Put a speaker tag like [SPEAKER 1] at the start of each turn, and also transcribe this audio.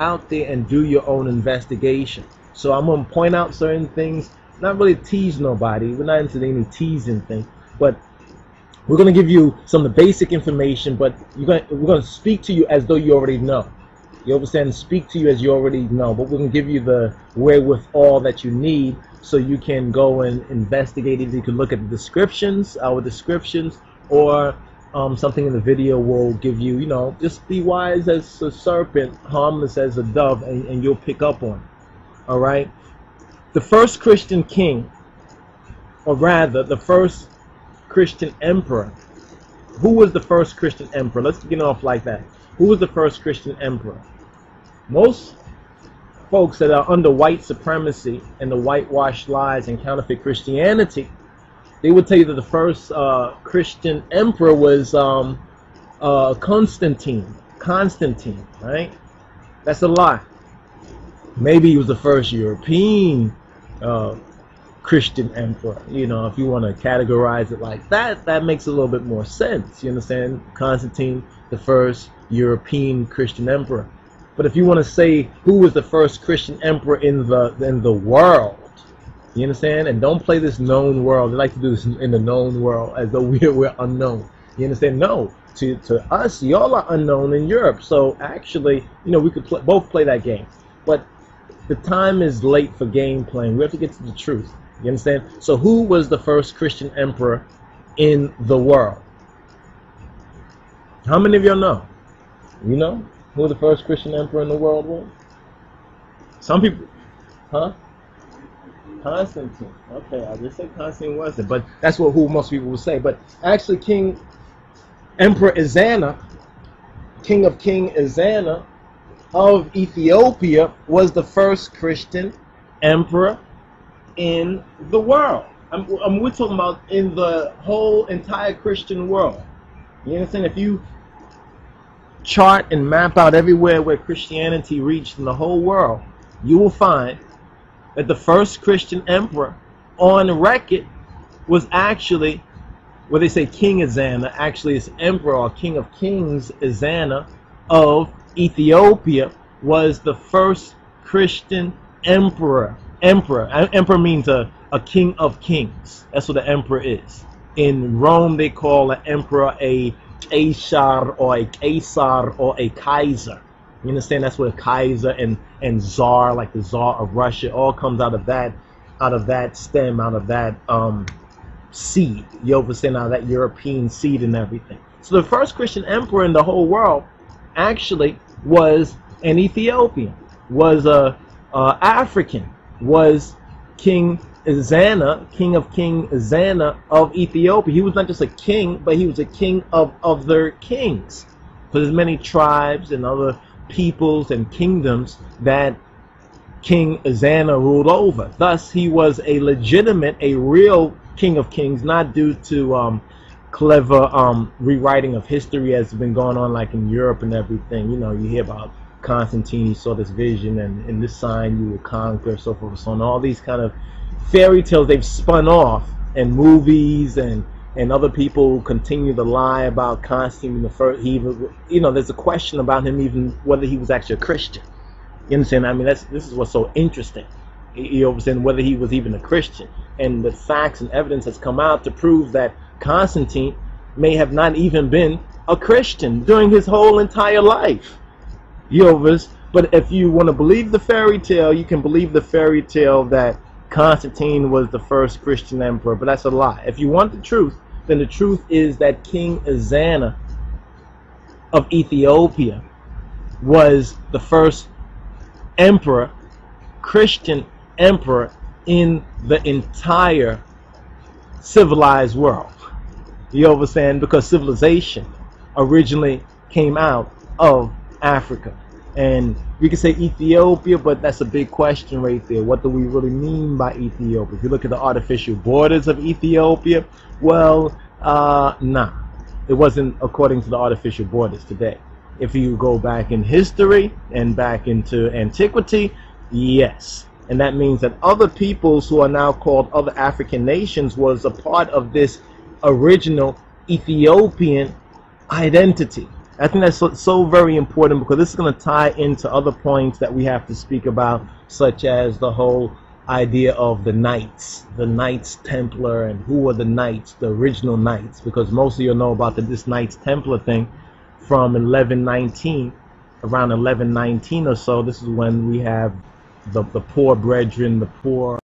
[SPEAKER 1] out there and do your own investigation. So I'm going to point out certain things, not really tease nobody. We're not into any teasing thing, but we're going to give you some of the basic information, but we're going to speak to you as though you already know. You understand? Speak to you as you already know, but we're going to give you the wherewithal that you need so you can go and investigate it. You can look at the descriptions, our descriptions, or something in the video will give you, you know, just be wise as a serpent, harmless as a dove, and you'll pick up on it. All right? The first Christian king, or rather, the first Christian emperor. Who was the first Christian emperor? Let's get off like that. Who was the first Christian emperor? Most folks that are under white supremacy and the whitewashed lies and counterfeit Christianity, they would tell you that the first Christian emperor was Constantine. Constantine, right? That's a lie. Maybe he was the first European Christian emperor. You know, if you want to categorize it like that, that makes a little bit more sense. You understand? Constantine, the first European Christian emperor. But if you want to say who was the first Christian emperor in the world, you understand? And don't play this known world. They like to do this in the known world as though we're unknown. You understand? No. To us, y'all are unknown in Europe. So actually, you know, we could both play that game. But the time is late for game playing. We have to get to the truth. You understand? So who was the first Christian emperor in the world? How many of y'all know? You know who the first Christian emperor in the world was? Some people, huh? Constantine. Okay, I just said Constantine wasn't, but that's who most people will say. But actually, Emperor Ezana, King Ezana of Ethiopia, was the first Christian emperor in the world. We're talking about in the whole entire Christian world. You understand? If you chart and map out everywhere where Christianity reached in the whole world, you will find that the first Christian emperor on record was actually, where they say King Ezana, actually it's Emperor or King of Kings Ezana of Ethiopia, was the first Christian emperor. Emperor means a king of kings. That's what the emperor is. In Rome, they call an emperor a Caesar or a Caesar or a Kaiser. You understand? That's what a Kaiser and Tsar, like the Tsar of Russia, all comes out of that stem, out of that seed. You understand? Out of that European seed and everything. So the first Christian emperor in the whole world actually was an Ethiopian, was a African, was King Ezana, King of King Ezana of Ethiopia. He was not just a king, but he was a king of their kings. Because there's many tribes and other peoples and kingdoms that King Ezana ruled over. Thus, he was a legitimate, a real king of kings, not due to clever rewriting of history as has been going on like in Europe and everything. You know, you hear about Constantine, he saw this vision, and in this sign you will conquer, so forth and so on. All these kind of fairy tales they've spun off, and movies and other people continue to lie about Constantine the first. He even, you know, there's a question about him even whether he was actually a Christian. You understand? I mean, this is what's so interesting. You understand, whether he was even a Christian, and the facts and evidence has come out to prove that Constantine may have not even been a Christian during his whole entire life. But if you want to believe the fairy tale, you can believe the fairy tale that Constantine was the first Christian emperor, but that's a lie. If you want the truth, then the truth is that King Ezana of Ethiopia was the first emperor, Christian emperor, in the entire civilized world. You understand? Because civilization originally came out of Africa. And we can say Ethiopia, but that's a big question right there. What do we really mean by Ethiopia? If you look at the artificial borders of Ethiopia, well, nah. It wasn't according to the artificial borders today. If you go back in history and back into antiquity, yes. And that means that other peoples who are now called other African nations was a part of this original Ethiopian identity. I think that's so very important, because this is going to tie into other points that we have to speak about, such as the whole idea of the Knights Templar, and who are the knights, the original knights, because most of you know about this Knights Templar thing from 1119, around 1119 or so. This is when we have the poor brethren, the poor